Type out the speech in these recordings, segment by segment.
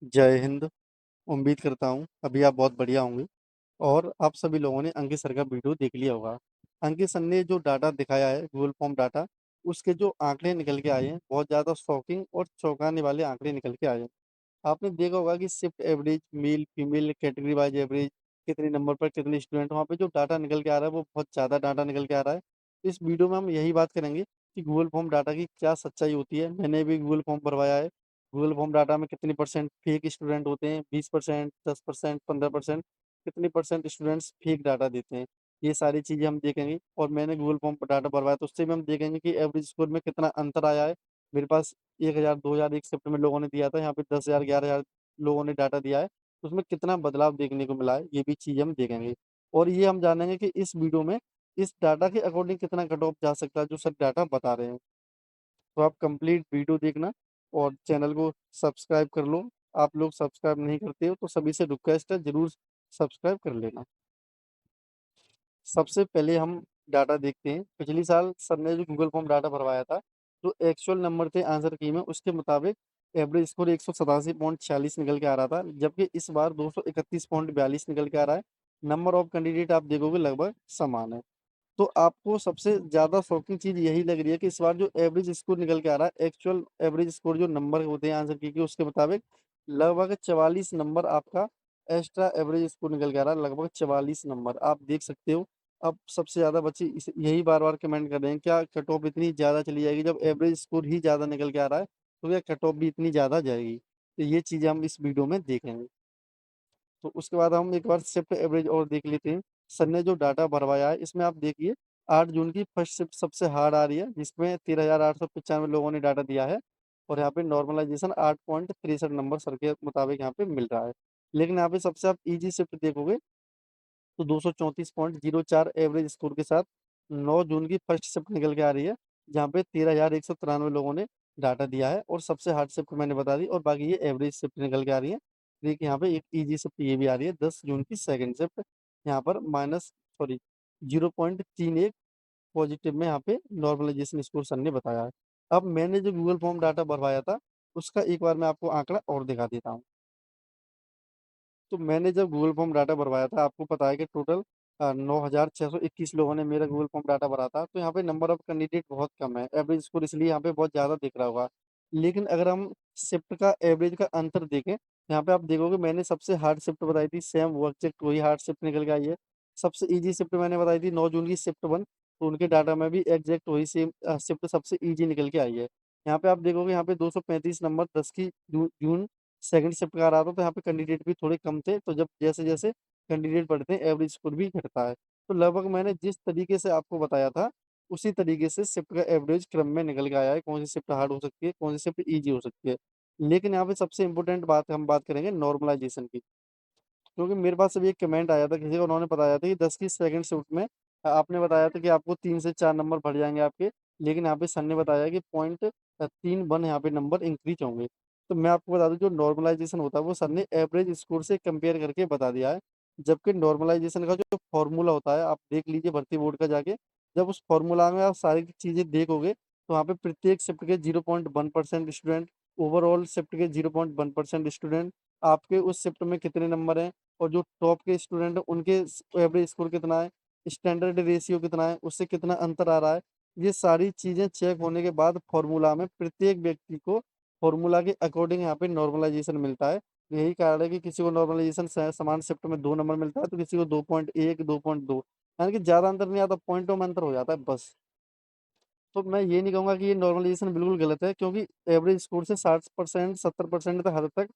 जय हिंद। उम्मीद करता हूँ अभी आप बहुत बढ़िया होंगे और आप सभी लोगों ने अंकित सर का वीडियो देख लिया होगा। अंकित सर ने जो डाटा दिखाया है गूगल फॉर्म डाटा, उसके जो आंकड़े निकल के आए हैं बहुत ज़्यादा शॉकिंग और चौंकाने वाले आंकड़े निकल के आए हैं। आपने देखा होगा कि shift average, male female category wise average, कितने नंबर पर कितने स्टूडेंट, वहाँ पे जो डाटा निकल के आ रहा है वो बहुत ज़्यादा डाटा निकल के आ रहा है। इस वीडियो में हम यही बात करेंगे कि गूगल फॉर्म डाटा की क्या सच्चाई होती है। मैंने भी गूगल फॉर्म भरवाया है। गूगल फॉर्म डाटा में कितनी परसेंट फेक स्टूडेंट होते हैं, 20%, 10%, 15%, कितनी परसेंट स्टूडेंट्स फेक डाटा देते हैं। ये सारी चीज़ें हम देखेंगे और मैंने गूगल फॉर्म पर डाटा भरवाया तो उससे भी हम देखेंगे कि एवरेज स्कोर में कितना अंतर आया है। मेरे पास 1000 2000 एक शिफ्ट में लोगों ने दिया था, यहाँ पे 10,000 11,000 लोगों ने डाटा दिया है, तो उसमें कितना बदलाव देखने को मिला है, ये भी चीज़ हम देखेंगे। और ये हम जानेंगे कि इस वीडियो में इस डाटा के अकॉर्डिंग कितना कट ऑफ जा सकता है जो सर डाटा बता रहे हैं। तो आप कंप्लीट वीडियो देखना और चैनल को सब्सक्राइब कर लो। आप लोग सब्सक्राइब नहीं करते हो तो सभी से रिक्वेस्ट है, जरूर सब्सक्राइब कर लेना। सबसे पहले हम डाटा देखते हैं। पिछली साल सर ने जो गूगल फॉर्म डाटा भरवाया था, जो एक्चुअल नंबर थे आंसर की में, उसके मुताबिक एवरेज स्कोर 187.46 निकल के आ रहा था, जबकि इस बार 231.42 निकल के आ रहा है। नंबर ऑफ कैंडिडेट आप देखोगे लगभग समान है। तो आपको सबसे ज्यादा शॉकिंग चीज यही लग रही है कि इस बार जो एवरेज स्कोर निकल के आ रहा है, एक्चुअल एवरेज स्कोर जो नंबर होते हैं आंसर की के, उसके मुताबिक लगभग 44 नंबर आपका एक्स्ट्रा एवरेज स्कोर निकल के आ रहा है। लगभग 44 नंबर आप देख सकते हो। अब सबसे ज्यादा बच्चे यही बार बार कमेंट कर रहे हैं, क्या कट ऑफ इतनी ज्यादा चली जाएगी? जब एवरेज स्कोर ही ज्यादा निकल के आ रहा है तो क्या कट ऑफ भी इतनी ज्यादा जाएगी? तो ये चीजें हम इस वीडियो में देखेंगे। तो उसके बाद हम एक बार शिफ्ट एवरेज और देख लेते हैं। सर ने जो डाटा भरवाया है इसमें आप देखिए 8 जून की फर्स्ट शिफ्ट सबसे हार्ड आ रही है, जिसमें 13,895 लोगों ने डाटा दिया है। और यहाँ पे नॉर्मलाइजेशन 8.63 नंबर सर के मुताबिक यहाँ पे मिल रहा है। लेकिन यहाँ पे सबसे आप इजी शिफ्ट देखोगे तो 234.04 एवरेज स्कोर के साथ 9 जून की फर्स्ट शिफ्ट निकल के आ रही है, जहाँ पे 13,193 लोगों ने डाटा दिया है। और सबसे हार्ड शिफ्ट मैंने बता दी, और बाकी ये एवरेज शिफ्ट निकल के आ रही है। देखिए यहाँ पे एक इजी शिफ्ट ये भी आ रही है, 10 जून की सेकंड शिफ्ट। यहाँ पर माइनस सॉरी 0.31 पॉजिटिव में यहाँ पे नॉर्मलाइजेशन स्कोर सर ने बताया है। अब मैंने जो गूगल फॉर्म डाटा भरवाया था उसका एक बार मैं आपको आंकड़ा और दिखा देता हूँ। तो मैंने जब गूगल फॉर्म डाटा भरवाया था, आपको पता है कि टोटल 9,621 लोगों ने मेरा गूगल फॉर्म डाटा भरा था। तो यहाँ पे नंबर ऑफ कैंडिडेट बहुत कम है, एवरेज स्कोर इसलिए यहाँ पे बहुत ज़्यादा दिख रहा होगा। लेकिन अगर हम शिफ्ट का एवरेज का अंतर देखें, यहाँ पे आप देखोगे मैंने सबसे हार्ड शिफ्ट बताई थी, सेम वो एग्जैक्ट वही हार्ड शिफ्ट निकल के आई है। सबसे इजी शिफ्ट मैंने बताई थी 9 जून की शिफ्ट 1, तो उनके डाटा में भी एग्जैक्ट वही सेम शिफ्ट सबसे इजी निकल के आई है। यहाँ पे आप देखोगे यहाँ पे 235 नंबर 10 की जून सेकंड शिफ्ट का आ रहा था, तो यहाँ पे कैंडिडेट भी थोड़े कम थे। तो जब जैसे जैसे कैंडिडेट बढ़ते हैं एवरेज स्कोर भी घटता है। तो लगभग मैंने जिस तरीके से आपको बताया था उसी तरीके से शिफ्ट का एवरेज क्रम में निकल के आया है, कौन सी शिफ्ट हार्ड हो सकती है, कौन सी शिफ्ट इजी हो सकती है। लेकिन यहाँ पे सबसे इंपॉर्टेंट बात हम बात करेंगे नॉर्मलाइजेशन की, क्योंकि मेरे पास अभी एक कमेंट आया था किसी को, उन्होंने बताया था कि 10 की सेकंड शिफ्ट में आपने बताया था कि आपको 3 से 4 नंबर बढ़ जाएंगे आपके। लेकिन यहाँ पे सर ने बताया कि 0.31 यहाँ पे नंबर इंक्रीज होंगे। तो मैं आपको बता दूं जो नॉर्मलाइजेशन होता है वो सर ने एवरेज स्कोर से कंपेयर करके बता दिया है। जबकि नॉर्मलाइजेशन का जो फॉर्मूला होता है आप देख लीजिए भर्ती बोर्ड का जाके, जब उस फॉर्मूला में आप सारी चीजें देखोगे तो वहाँ पे प्रत्येक शिफ्ट के 0.1% स्टूडेंट, ओवरऑल शिफ्ट के 0.1% स्टूडेंट, आपके उस शिफ्ट में कितने नंबर हैं, और जो टॉप के स्टूडेंट हैं उनके एवरेज स्कोर कितना है, स्टैंडर्ड रेशियो कितना है, उससे कितना अंतर आ रहा है। ये सारी चीजें चेक होने के बाद फॉर्मूला में प्रत्येक व्यक्ति को फॉर्मूला के अकॉर्डिंग यहाँ पे नॉर्मलाइजेशन मिलता है। यही कारण है कि किसी को नॉर्मलाइजेशन समान शिफ्ट में 2 नंबर मिलता है तो किसी को 2.1 2.2, यानी कि ज्यादा अंतर नहीं आता, पॉइंटों में अंतर हो जाता है बस। तो मैं ये नहीं कहूंगा कि ये नॉर्मलाइजेशन बिल्कुल गलत है, क्योंकि एवरेज स्कोर से 60% 70% तक हद तक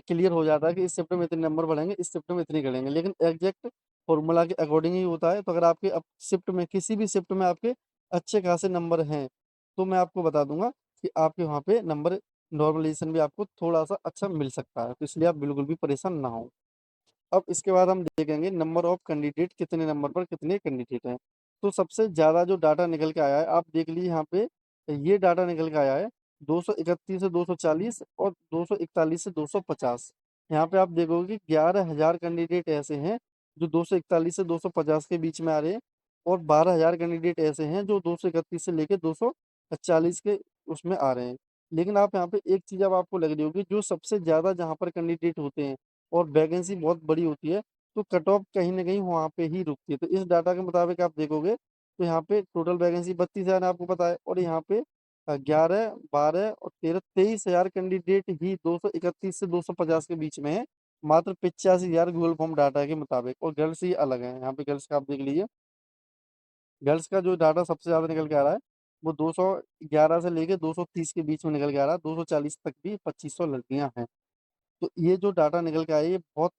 क्लियर हो जाता है कि इस शिफ्ट में इतने नंबर बढ़ेंगे, इस शिफ्ट में इतने बढ़ेंगे। लेकिन एग्जैक्ट फॉर्मूला के अकॉर्डिंग ही होता है। तो अगर आपके अब शिफ्ट में किसी भी शिफ्ट में आपके अच्छे खासे नंबर हैं तो मैं आपको बता दूंगा कि आपके वहाँ पे नंबर नॉर्मलाइजेशन भी आपको थोड़ा सा अच्छा मिल सकता है। तो इसलिए आप बिल्कुल भी परेशान ना हो। अब इसके बाद हम देखेंगे नंबर ऑफ कैंडिडेट, कितने नंबर पर कितने कैंडिडेट हैं। तो सबसे ज्यादा जो डाटा निकल के आया है आप देख लीजिए यहाँ पे, ये डाटा निकल के आया है 231 से 240 और 241 से 250। यहाँ पे आप देखोगे कि 11,000 कैंडिडेट ऐसे हैं जो 241 से 250 के बीच में आ रहे हैं, और 12,000 कैंडिडेट ऐसे हैं जो 231 से लेके 240 के उसमें आ रहे हैं। लेकिन आप यहाँ पे एक चीज़ अब आपको लग रही होगी, जो सबसे ज़्यादा जहाँ पर कैंडिडेट होते हैं और वैकेंसी बहुत बड़ी होती है, तो कट ऑफ कहीं न कहीं वहाँ पे ही रुकती है। तो इस डाटा के मुताबिक आप देखोगे, तो यहाँ पे टोटल वैकेंसी 32,000 आपको पता है, और यहाँ पे 11, 12 और 13, 23,000 कैंडिडेट ही 231 से 250 के बीच में है। मात्र 85,000 गूगल फॉर्म डाटा के मुताबिक, और गर्ल्स ही अलग हैं। यहाँ पे गर्ल्स का आप देख लीजिए, गर्ल्स का जो डाटा सबसे ज़्यादा निकल के आ रहा है, वो 211 से लेके 230 के बीच में निकल के आ रहा है। 240 तक भी 2500 लड़कियां हैं। तो ये जो डाटा निकल के आया है, ये बहुत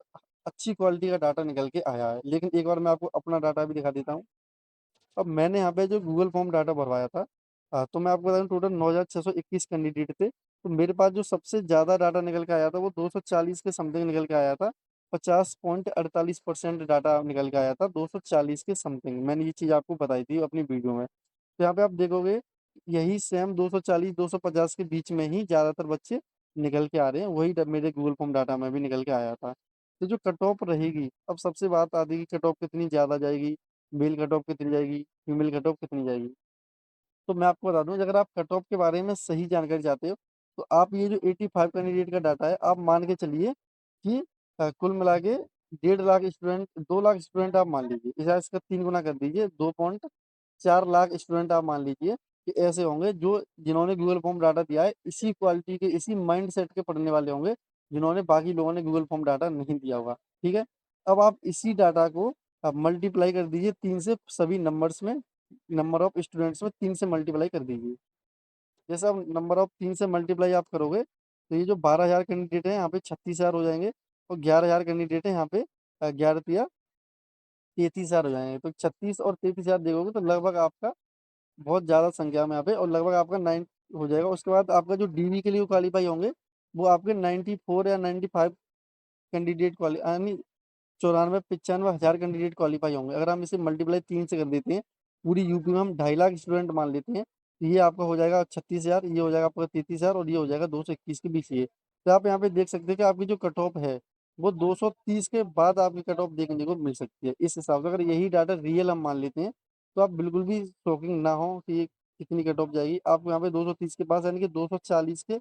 अच्छी क्वालिटी का डाटा निकल के आया है। लेकिन एक बार मैं आपको अपना डाटा भी दिखा देता हूँ। अब मैंने यहाँ पे जो गूगल फॉर्म डाटा भरवाया था, तो मैं आपको बता दूं, टोटल 9,621 कैंडिडेट थे। तो मेरे पास जो सबसे ज़्यादा डाटा निकल के आया था, वो 240 के समथिंग निकल के आया था। 50.48% डाटा निकल के आया था, 240 के समथिंग। मैंने ये चीज़ आपको बताई थी अपनी वीडियो में। तो यहाँ पे आप देखोगे, यही सेम 240 250 के बीच में ही ज़्यादातर बच्चे निकल के आ रहे हैं। वही मेरे गूगल फॉर्म डाटा में भी निकल के आया था। तो जो कट ऑफ रहेगी, अब सबसे बात आती है कि कट ऑफ कितनी ज़्यादा जाएगी, मेल कट ऑफ कितनी जाएगी, फीमेल कट ऑफ कितनी जाएगी। तो मैं आपको बता दूं, अगर आप कट ऑफ के बारे में सही जानकारी चाहते हो, तो आप ये जो 85 कैंडिडेट का डाटा है, आप मान के चलिए कि कुल मिला के 1.5 लाख स्टूडेंट, 2 लाख स्टूडेंट आप मान लीजिए, इसे इसका 3 गुना कर दीजिए, 2.4 लाख स्टूडेंट आप मान लीजिए कि ऐसे होंगे जो जिन्होंने गूगल फॉर्म डाटा दिया है, इसी क्वालिटी के, इसी माइंड सेट के पढ़ने वाले होंगे, जिन्होंने, बाकी लोगों ने गूगल फॉर्म डाटा नहीं दिया होगा। ठीक है। अब आप इसी डाटा को अब मल्टीप्लाई कर दीजिए 3 से, सभी नंबर्स में, नंबर ऑफ स्टूडेंट्स में 3 से मल्टीप्लाई कर दीजिए। जैसे अब नंबर ऑफ 3 से मल्टीप्लाई आप करोगे, तो ये जो 12,000 कैंडिडेट है, यहाँ पे 36,000 हो जाएंगे, और 11,000 कैंडिडेट है यहाँ पे, 11 33,000 हो जाएंगे। तो 36 और 33,000 देखोगे, तो लगभग आपका बहुत ज्यादा संख्या में यहाँ पे, और लगभग आपका 9 हो जाएगा। उसके बाद आपका जो डीवी के लिए क्वालिफाई होंगे, वो आपके 94 या 95 कैंडिडेट क्वाली यानी 94-95 हजार कैंडिडेट क्वालिफाई होंगे। अगर हम इसे मल्टीप्लाई 3 से कर देते हैं, पूरी यूपी में हम 2.5 लाख स्टूडेंट मान लेते हैं, तो ये आपका हो जाएगा 36,000, ये हो जाएगा आपका 33,000, और ये हो जाएगा 221 के बीच ये। तो आप यहाँ पे देख सकते हैं कि आपकी जो कट ऑफ है, वो 230 के बाद आपकी कट ऑफ देखने को मिल सकती है। इस हिसाब से अगर यही डाटा रियल हम मान लेते हैं, तो आप बिल्कुल भी शॉकिंग ना हो कि ये कितनी कट ऑफ जाएगी। आपको यहाँ पे 230 के पास, यानी कि 240 के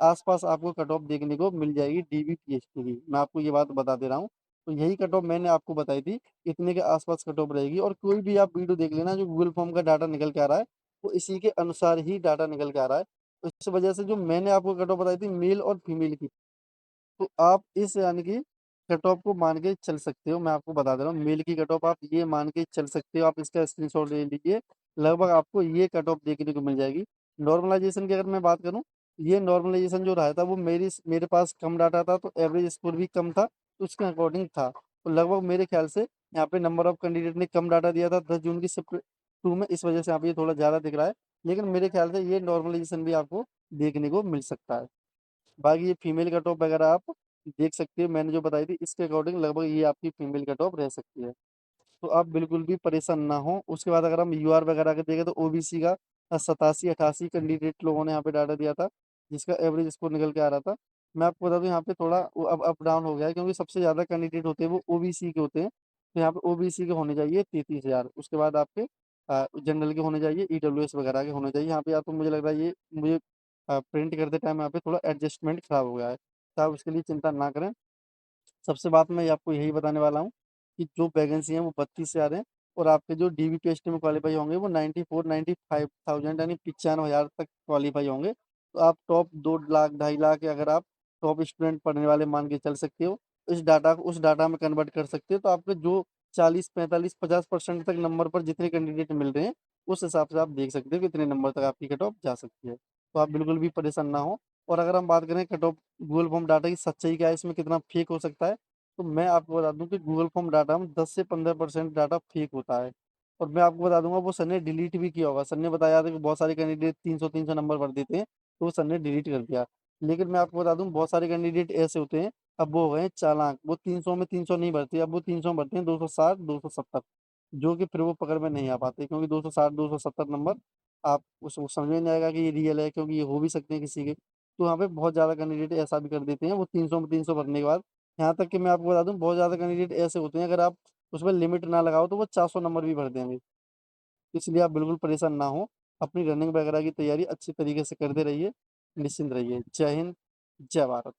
आसपास आपको कट ऑफ देखने को मिल जाएगी डीबीपीएसटी की। मैं आपको ये बात बता दे रहा हूँ। तो यही कट ऑफ मैंने आपको बताई थी, इतने के आसपास कट ऑफ रहेगी। और कोई भी आप वीडियो देख लेना, जो गूगल फॉर्म का डाटा निकल के आ रहा है, वो इसी के अनुसार ही डाटा निकल के आ रहा है। तो इस वजह से जो मैंने आपको कट ऑफ बताई थी मेल और फीमेल की, तो आप इस यानी कि कट ऑफ को मान के चल सकते हो। मैं आपको बता दे रहा हूँ, मेल की कट ऑफ आप ये मान के चल सकते हो। आप इसका स्क्रीनशॉट ले लीजिए, लगभग आपको ये कट ऑफ देखने को मिल जाएगी। नॉर्मलाइजेशन की अगर मैं बात करूँ, ये नॉर्मलाइजेशन जो रहा था, वो मेरे पास कम डाटा था, तो एवरेज स्कोर भी कम था, तो उसके अकॉर्डिंग था। तो लगभग मेरे ख्याल से यहाँ पे नंबर ऑफ कैंडिडेट ने कम डाटा दिया था 10 जून की शिफ्ट 2 में, इस वजह से यहाँ पे ये थोड़ा ज़्यादा दिख रहा है। लेकिन मेरे ख्याल से ये नॉर्मलाइजेशन भी आपको देखने को मिल सकता है। बाकी ये फीमेल कट ऑफ वगैरह आप देख सकते हो, मैंने जो बताई थी इसके अकॉर्डिंग लगभग ये आपकी फीमेल कट ऑफ रह सकती है। तो आप बिल्कुल भी परेशान ना हो। उसके बाद अगर हम यूआर वगैरह के देखें, तो ओबीसी का 87-88 कैंडिडेट लोगों ने यहाँ पे डाटा दिया था, जिसका एवरेज स्कोर निकल के आ रहा था। मैं आपको बता दूं, यहाँ पे थोड़ा वो अब अप डाउन हो गया है, क्योंकि सबसे ज्यादा कैंडिडेट होते हैं वो ओबीसी के होते हैं। तो यहाँ पे ओबीसी के होने चाहिए 33,000। उसके बाद आपके जनरल के होने चाहिए, ईडब्ल्यूएस वगैरह के होने चाहिए। यहाँ पे या तो मुझे लग रहा है ये मुझे प्रिंट करते टाइम यहाँ पे थोड़ा एडजस्टमेंट खराब हो गया है, तो आप उसके लिए चिंता ना करें। सबसे बात मैं आपको यही बताने वाला हूँ कि जो वैकेंसी हैं वो 32 से आ रहे हैं, और आपके जो डीबीपीएसटी में क्वालिफाई होंगे, वो 94-95,000 यानी 95,000 तक क्वालिफाई होंगे। तो आप टॉप 2 लाख 2.5 लाख, अगर आप टॉप स्टूडेंट पढ़ने वाले मान के चल सकते हो, इस डाटा को उस डाटा में कन्वर्ट कर सकते हो। तो आपके जो 40-45-50% तक नंबर पर जितने कैंडिडेट मिल रहे हैं, उस हिसाब से आप देख सकते हो कि कितने नंबर तक आपकी कट ऑफ जा सकती है। तो आप बिल्कुल भी परेशान ना हो। और अगर हम बात करें cut off Google form data की सच्चाई क्या है, इसमें कितना फेक हो सकता है, तो मैं आपको बता दूं कि गूगल फॉर्म डाटा में 10 से 15% डाटा फेक होता है। और मैं आपको बता दूंगा, वो सर ने डिलीट भी किया होगा। सर ने बताया था कि बहुत सारे कैंडिडेट 300 नंबर भर देते हैं, तो वो सर ने डिलीट कर दिया। लेकिन मैं आपको बता दूं, बहुत सारे कैंडिडेट ऐसे होते हैं, अब वो हो गए हैं चालाक, वो 300 में 300 नहीं भरते, अब वो 300 में भरते हैं 260-270, जो कि फिर वो पकड़ में नहीं आ पाते, क्योंकि 260-270 नंबर आप उसको समझ में नहीं आएगा कि ये रियल है, क्योंकि ये हो भी सकते हैं किसी के। तो यहाँ पे बहुत ज़्यादा कैंडिडेट ऐसा भी कर देते हैं, वो 300 में 300 भरने के बाद। यहाँ तक कि मैं आपको बता दूं, बहुत ज़्यादा कैंडिडेट ऐसे होते हैं, अगर आप उसमें लिमिट ना लगाओ, तो वो 400 नंबर भी भर देंगे। इसलिए आप बिल्कुल परेशान ना हो, अपनी रनिंग वगैरह की तैयारी अच्छी तरीके से करते रहिए। निश्चिंत रहिए। जय हिंद, जय भारत।